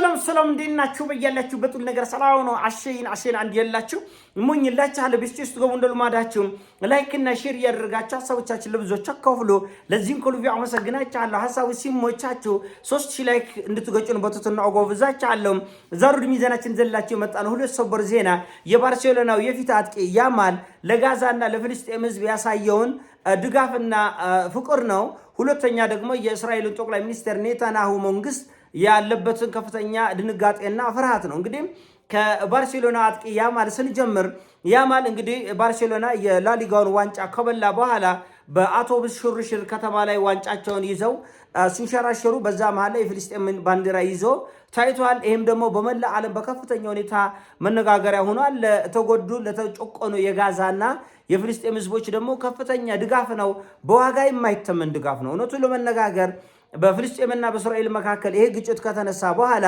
ሰላም እንዴት ናችሁ? በያላችሁበት ሁሉ ነገር ሰላም ነው። አሸይን አንድ ያላችሁ እሞኝላችኋለሁ። ቤስቲስ ገቡ እንደልማዳችሁ ላይክ እና ሼር ያደርጋችሁ ሐሳቦቻችን ለብዙዎች አካፍሉ። ለዚህም ሁሉ አመሰግናችኋለሁ። ሐሳቡ ሲሞቻችሁ 3000 ላይክ እንድትገጩን በትትና አጎብዛችኋለሁ። ዛሬ ሚዛናችን ዘላችሁ የመጣነው ሁለት ሰበር ዜና የባርሴሎናው የፊት አጥቂ ያማል ለጋዛና ለፍልስጤም ህዝብ ያሳየውን ድጋፍና ፍቅር ነው። ሁለተኛ ደግሞ የእስራኤልን ጠቅላይ ሚኒስትር ኔታንያሁ መንግስት ያለበትን ከፍተኛ ድንጋጤና ፍርሃት ነው። እንግዲህ ከባርሴሎና አጥቂ ያማል ስንጀምር ያማል እንግዲህ ባርሴሎና የላሊጋውን ዋንጫ ከበላ በኋላ በአውቶቡስ ሽርሽር ከተማ ላይ ዋንጫቸውን ይዘው ሲንሸራሸሩ በዛ መሃል ላይ የፍልስጤምን ባንዲራ ይዞ ታይቷል። ይሄም ደግሞ በመላ ዓለም በከፍተኛ ሁኔታ መነጋገሪያ ሆኗል። ለተጎዱ ለተጨቆኑ የጋዛና የፍልስጤም ህዝቦች ደግሞ ከፍተኛ ድጋፍ ነው። በዋጋ የማይተመን ድጋፍ ነው። እውነቱን ለመነጋገር በፍልስጤምና በእስራኤል መካከል ይሄ ግጭት ከተነሳ በኋላ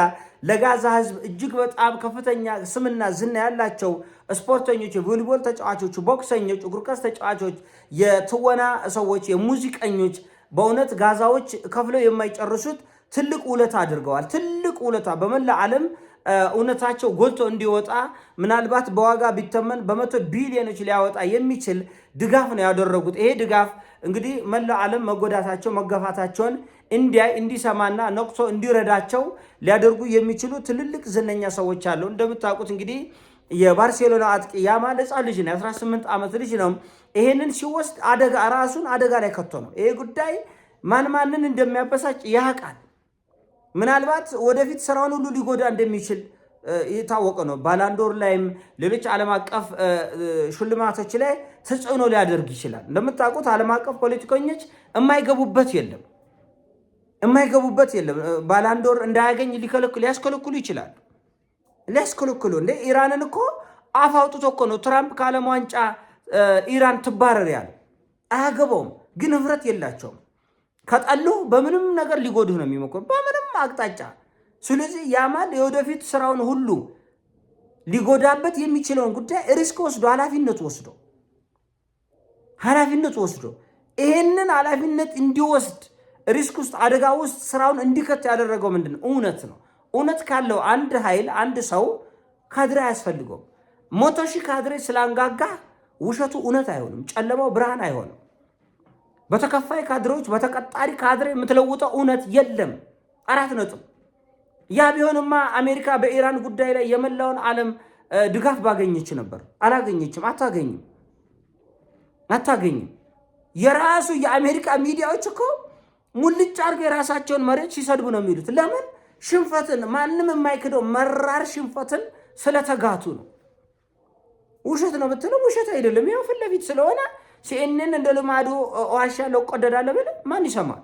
ለጋዛ ህዝብ እጅግ በጣም ከፍተኛ ስምና ዝና ያላቸው ስፖርተኞች፣ የቮሊቦል ተጫዋቾች፣ ቦክሰኞች፣ እግር ኳስ ተጫዋቾች፣ የትወና ሰዎች፣ የሙዚቀኞች በእውነት ጋዛዎች ከፍለው የማይጨርሱት ትልቅ ውለታ አድርገዋል። ትልቅ ውለታ በመላ ዓለም እውነታቸው ጎልቶ እንዲወጣ ምናልባት በዋጋ ቢተመን በመቶ ቢሊዮኖች ሊያወጣ የሚችል ድጋፍ ነው ያደረጉት። ይሄ ድጋፍ እንግዲህ መላ ዓለም መጎዳታቸው መገፋታቸውን እንዲያይ እንዲሰማና ነቅቶ እንዲረዳቸው ሊያደርጉ የሚችሉ ትልልቅ ዝነኛ ሰዎች አሉ። እንደምታውቁት እንግዲህ የባርሴሎና አጥቂ ያማል ሕፃን ልጅ ነው፣ 18 ዓመት ልጅ ነው። ይሄንን ሲወስድ ራሱን አደጋ ላይ ከቶ ነው። ይሄ ጉዳይ ማንን እንደሚያበሳጭ ያውቃል። ምናልባት ወደፊት ስራውን ሁሉ ሊጎዳ እንደሚችል የታወቀ ነው። ባላንዶር ላይም ሌሎች ዓለም አቀፍ ሽልማቶች ላይ ተጽዕኖ ሊያደርግ ይችላል። እንደምታውቁት ዓለም አቀፍ ፖለቲከኞች የማይገቡበት የለም። ባላንዶር እንዳያገኝ ሊያስከለክሉ ይችላል። ሊያስከለክሉ እንደ ኢራንን እኮ አፍ አውጥቶ እኮ ነው ትራምፕ ከዓለም ዋንጫ ኢራን ትባረር ያለ። አያገባውም፣ ግን ህብረት የላቸውም። ከጠሉ በምንም ነገር ሊጎዱህ ነው የሚሞክሩ በምንም አቅጣጫ። ስለዚህ ያማል የወደፊት ስራውን ሁሉ ሊጎዳበት የሚችለውን ጉዳይ ሪስክ ወስዶ ኃላፊነት ወስዶ ይሄንን ኃላፊነት እንዲወስድ ሪስክ ውስጥ አደጋ ውስጥ ስራውን እንዲከት ያደረገው ምንድን ነው? እውነት ነው። እውነት ካለው አንድ ኃይል አንድ ሰው ካድሬ አያስፈልገውም። 100,000 ካድሬ ስላንጋጋ ውሸቱ እውነት አይሆንም፣ ጨለማው ብርሃን አይሆንም። በተከፋይ ካድሬዎች በተቀጣሪ ካድሬ የምትለውጠው እውነት የለም። 4 ነጥብ። ያ ቢሆንማ አሜሪካ በኢራን ጉዳይ ላይ የመላውን ዓለም ድጋፍ ባገኘች ነበር። አላገኘችም፣ አታገኝም። የራሱ የአሜሪካ ሚዲያዎች እኮ ሙልጭ አድርገው የራሳቸውን መሪዎች ሲሰድቡ ነው የሚሉት። ለምን? ሽንፈትን፣ ማንም የማይክደው መራር ሽንፈትን ስለተጋቱ ነው። ውሸት ነው ብትለው ውሸት አይደለም፣ ያው ፊት ለፊት ስለሆነ ሲኤንኤን እንደ ልማዱ ዋሻለሁ እቀደዳለሁ ቢል ማን ይሰማል?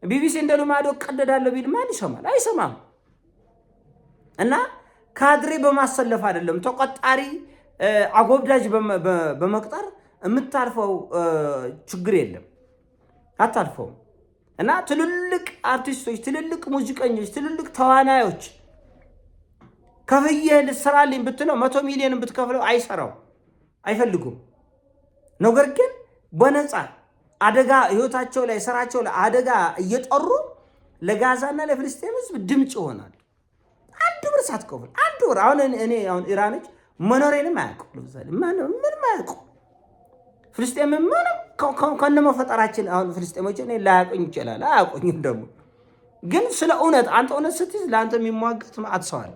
ቢቢሲ እንደ ልማዱ እቀደዳለሁ ቢል ማን ይሰማል? አይሰማም። እና ካድሬ በማሰለፍ አይደለም ተቆጣሪ አጎብዳጅ በመቅጠር የምታልፈው ችግር የለም፣ አታልፈውም። እና ትልልቅ አርቲስቶች፣ ትልልቅ ሙዚቀኞች፣ ትልልቅ ተዋናዮች ከፍዬ ልስራልኝ ብትለው 100 ሚሊዮን ብትከፍለው አይሰራው፣ አይፈልጉም። ነገር ግን በነፃ አደጋ ህይወታቸው ላይ ስራቸው ላይ አደጋ እየጠሩ ለጋዛና ለፍልስጤም ህዝብ ድምጽ ይሆናል። 1 ብር ሳትከፍል 1 ብር። አሁን ኢራኖች መኖሬንም አያውቁ፣ ምንም አያውቁ። ፍልስጤም ምንም ከነመፈጠራችን አሁን ፍልስጤሞች እኔ ላያውቁኝ ይችላል፣ አያውቁኝም ደግሞ። ግን ስለ እውነት አንተ እውነት ስትይዝ ለአንተ የሚሟገት ማዕት ሰው አለ።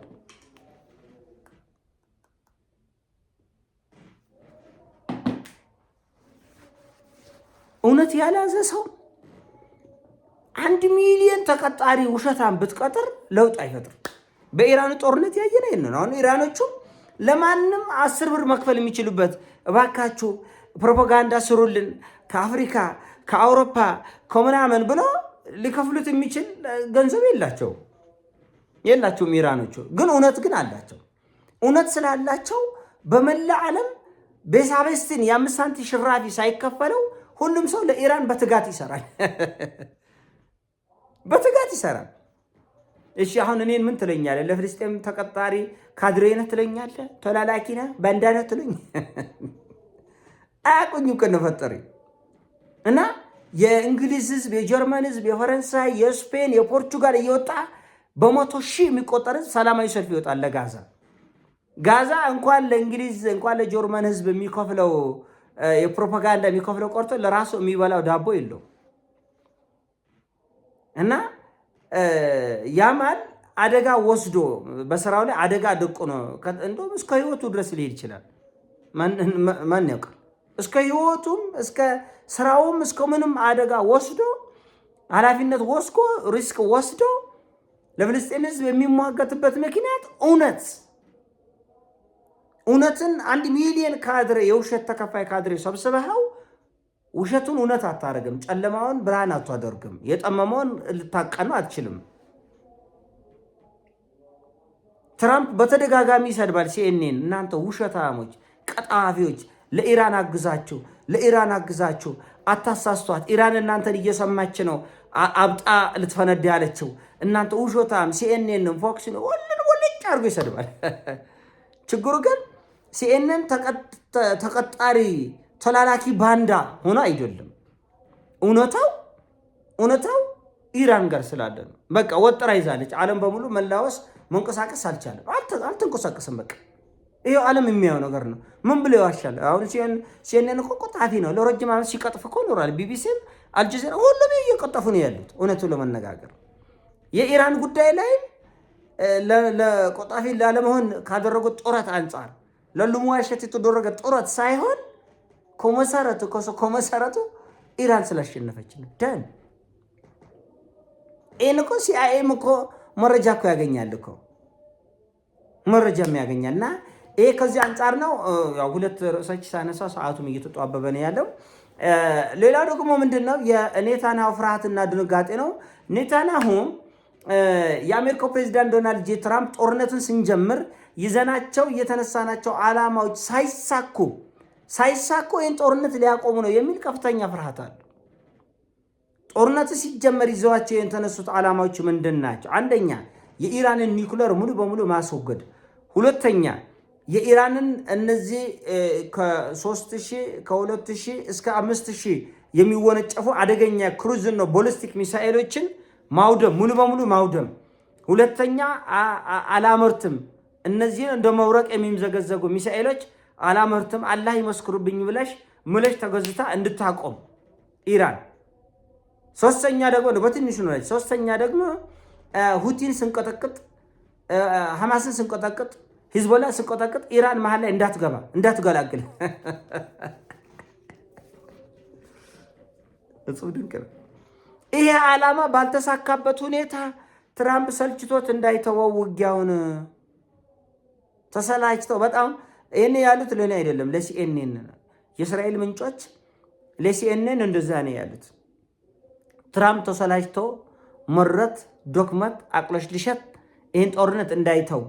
እውነት ያልያዘ ሰው 1 ሚሊዮን ተቀጣሪ ውሸታም ብትቀጥር ለውጥ አይፈጥርም። በኢራን ጦርነት ያየነ ይሄን። አሁን ኢራኖቹ ለማንም 10 ብር መክፈል የሚችሉበት እባካችሁ ፕሮፓጋንዳ ስሩልን ከአፍሪካ ከአውሮፓ ከምናምን ብሎ ሊከፍሉት የሚችል ገንዘብ የላቸውም ኢራኖቹ። ግን እውነት ግን አላቸው። እውነት ስላላቸው በመላ ዓለም ቤሳቤስትን የ5 ሳንቲም ሽራፊ ሳይከፈለው ሁሉም ሰው ለኢራን በትጋት ይሰራል። እሺ አሁን እኔን ምን ትለኛለህ? ለፍልስጤም ተቀጣሪ ካድሬ ነህ ትለኛለህ? ተላላኪ ነህ? ባንዳ ነህ ትለኝ? አያውቁኝም ከነፈጠሪ። እና የእንግሊዝ ህዝብ፣ የጀርመን ህዝብ፣ የፈረንሳይ፣ የስፔን፣ የፖርቹጋል እየወጣ በመቶ ሺህ የሚቆጠር ሰላማዊ ሰልፍ ይወጣል ለጋዛ። ጋዛ እንኳን ለእንግሊዝ እንኳን ለጀርመን ህዝብ የሚከፍለው የፕሮፓጋንዳ የሚከፍለው ቆርጦ ለራሱ የሚበላው ዳቦ የለው እና ያማል አደጋ ወስዶ በስራው ላይ አደጋ ደቅኖ እንደውም እስከ ህይወቱ ድረስ ሊሄድ ይችላል። ማን ያውቃል? እስከ ህይወቱም እስከ ስራውም እስከ ምንም አደጋ ወስዶ ኃላፊነት ወስዶ ሪስክ ወስዶ ለፍልስጤም ህዝብ የሚሟገትበት ምክንያት እውነትን 1 ሚሊዮን ካድሬ የውሸት ተከፋይ ካድሬ ሰብስበው ውሸቱን እውነት አታደርግም፣ ጨለማውን ብርሃን አታደርግም፣ የጠመመውን ልታቀነው አትችልም። ትራምፕ በተደጋጋሚ ይሰድባል ሲኤንኤን፣ እናንተ ውሸታሞች፣ ቀጣፊዎች፣ ለኢራን አግዛችሁ አታሳስቷት፣ ኢራን እናንተን እየሰማች ነው፣ አብጣ ልትፈነዳ ያለችው እናንተ ውሸታም፣ ሲኤንኤን ፎክስ ሁሉን ወልጭ አድርጎ ይሰድባል። ችግሩ ግን ሲኤንኤን ተቀጣሪ ተላላኪ ባንዳ ሆኖ አይደለም። እውነታው ኢራን ጋር ስላለ ነው። በቃ ወጥራ ይዛለች። ዓለም በሙሉ መላወስ መንቀሳቀስ አልቻለም። አልተንቀሳቀስም። በቃ ይሄው ዓለም የሚያየው ነገር ነው። ምን ብሎ ይዋሻል? አሁን ሲኤንኤን እኮ ቆጣፊ ነው። ለረጅም ዓመት ሲቀጥፍ እኮ ኖሯል። ቢቢሲም አልጀዚራ ሁሉም እየቀጠፉ ነው ያሉት። እውነቱ ለመነጋገር የኢራን ጉዳይ ላይ ለቆጣፊ ላለመሆን ካደረጉት ጦረት አንጻር ለመዋሸት የተደረገ ጦረት ሳይሆን ከመሰረቱ ኢራን ስላሸነፈች ነው። ደን ይህን እኮ ሲአይኤም እኮ መረጃ እኮ ያገኛል እኮ መረጃም ያገኛል። እና ይሄ ከዚህ አንጻር ነው። ያው ሁለት ርዕሶች ሳነሳ ሰዓቱም እየተጧበበ ነው ያለው። ሌላው ደግሞ ምንድነው የኔታንያሁ ፍርሃትና ድንጋጤ ነው። ኔታንያሁ የአሜሪካው ፕሬዚዳንት ዶናልድ ጄ ትራምፕ ጦርነቱን ስንጀምር ይዘናቸው የተነሳናቸው ዓላማዎች ሳይሳኩ ይህን ጦርነት ሊያቆሙ ነው የሚል ከፍተኛ ፍርሃት አለ። ጦርነቱ ሲጀመር ይዘዋቸው የተነሱት ዓላማዎች ምንድን ናቸው? አንደኛ የኢራንን ኒውክሌር ሙሉ በሙሉ ማስወገድ፣ ሁለተኛ የኢራንን እነዚህ ከ3000 ከ2000 እስከ 5000 የሚወነጨፉ አደገኛ ክሩዝ ነው ቦሊስቲክ ሚሳኤሎችን ማውደም፣ ሙሉ በሙሉ ማውደም። ሁለተኛ አላመርትም፣ እነዚህን እንደ መብረቅ የሚምዘገዘጉ ሚሳኤሎች አላመርትም፣ አላህ ይመስክሩብኝ ብለሽ ተገዝታ እንድታቆም ኢራን። ሶስተኛ ደግሞ በትንሹ ነው። ሶስተኛ ደግሞ ሁቲን ስንቀጠቅጥ፣ ሐማስን ስንቀጠቅጥ፣ ሂዝቦላ ስንቀጠቅጥ ኢራን መሀል ላይ እንዳትገላግል። እጹብ ድንቅ ነው። ይሄ ዓላማ ባልተሳካበት ሁኔታ ትራምፕ ሰልችቶት እንዳይተወው ውጊያውን ተሰላችተው በጣም ይሄን ያሉት ለኔ አይደለም ለሲኤንኤን የእስራኤል ምንጮች ለሲኤንኤን እንደዛ ነው ያሉት። ትራምፕ ተሰላችቶ መረት ዶክመት አቅለሽልሸት ይሄን ጦርነት እንዳይተው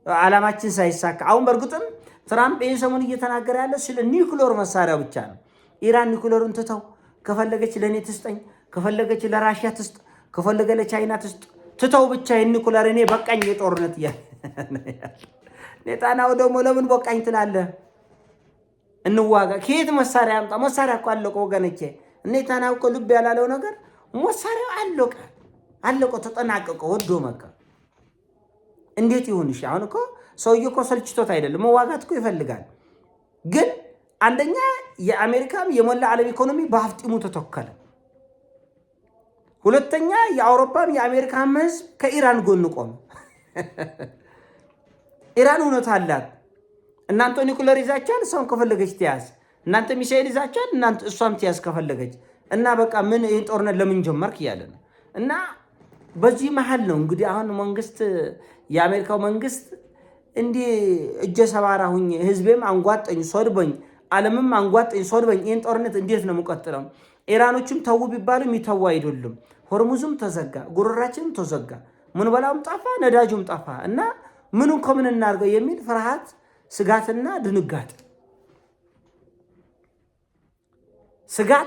ዓላማችን ሳይሳካ አሁን በእርግጥም ትራምፕ ይሄን ሰሞን እየተናገረ ያለው ስለ ኒውክሌር መሳሪያ ብቻ ነው። ኢራን ኒውክሌሩን ትተው ከፈለገች ለኔ ትስጠኝ፣ ከፈለገች ለራሽያ ትስጥ፣ ከፈለገ ለቻይና ትስጥ፣ ትተው ብቻ ይሄን ኒውክሌር እኔ በቃኝ የጦርነት ኔታንያሁ ደግሞ ለምን በቃኝ ትላለህ? እንዋጋ። ከየት መሳሪያ አምጣ? መሳሪያ እኮ አለቀ ወገኖቼ። ኔታንያሁ እኮ ልብ ያላለው ነገር መሳሪያው አለቀ ተጠናቀቀ፣ ወዶ መካ። እንዴት ይሁን? እሺ አሁን እኮ ሰውዬው እኮ ሰልችቶት አይደለም፣ መዋጋት እኮ ይፈልጋል። ግን አንደኛ የአሜሪካም የሞላ ዓለም ኢኮኖሚ በአፍጢሙ ተተከለ። ሁለተኛ የአውሮፓም የአሜሪካም ህዝብ ከኢራን ጎን ቆመ። ኢራን እውነት አላት። እናንተ ኒውክሌር ይዛቻል፣ እሷም ከፈለገች ትያዝ። እናንተ ሚሳኤል ይዛቻል፣ እናንተ እሷም ትያዝ ከፈለገች። እና በቃ ምን ይሄን ጦርነት ለምን ጀመርክ እያለ ነው። እና በዚህ መሀል ነው እንግዲህ አሁን መንግስት የአሜሪካው መንግስት እንዲህ እጀ ሰባራ ሁኝ ህዝቤም አንጓጠኝ ሶድበኝ፣ ዓለምም አንጓጠኝ ሶድበኝ፣ ይሄን ጦርነት እንዴት ነው የምቀጥለው? ኢራኖችም ተው ቢባሉ የሚተው አይደሉም። ሆርሙዝም ተዘጋ፣ ጉሮራችንም ተዘጋ፣ ምን በላውም ጠፋ፣ ነዳጁም ጠፋ እና ምኑን ከምን እናርገው የሚል ፍርሃት፣ ስጋትና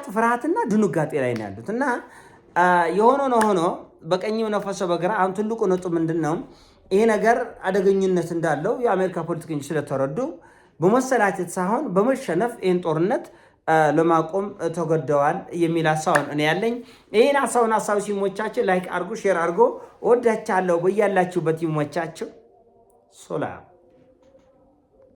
ፍርሃትና ድንጋጤ ላይ ነው ያሉት። እና የሆነ ነው ሆኖ በቀኝም ነፈሰ በግራ አሁን ትልቁ ነጥብ ምንድነው? ይሄ ነገር አደገኝነት እንዳለው የአሜሪካ ፖለቲከኞች ስለተረዱ በመሰላቸት ሳይሆን በመሸነፍ ይህን ጦርነት ለማቆም ተገደዋል የሚል ሐሳብ እኔ ያለኝ። ይሄን ሐሳብ ሲሞቻችሁ ላይክ አድርጉ፣ ሼር አድርጉ። ወዳቻለሁ። በያላችሁበት ይሞቻችሁ። ሰላም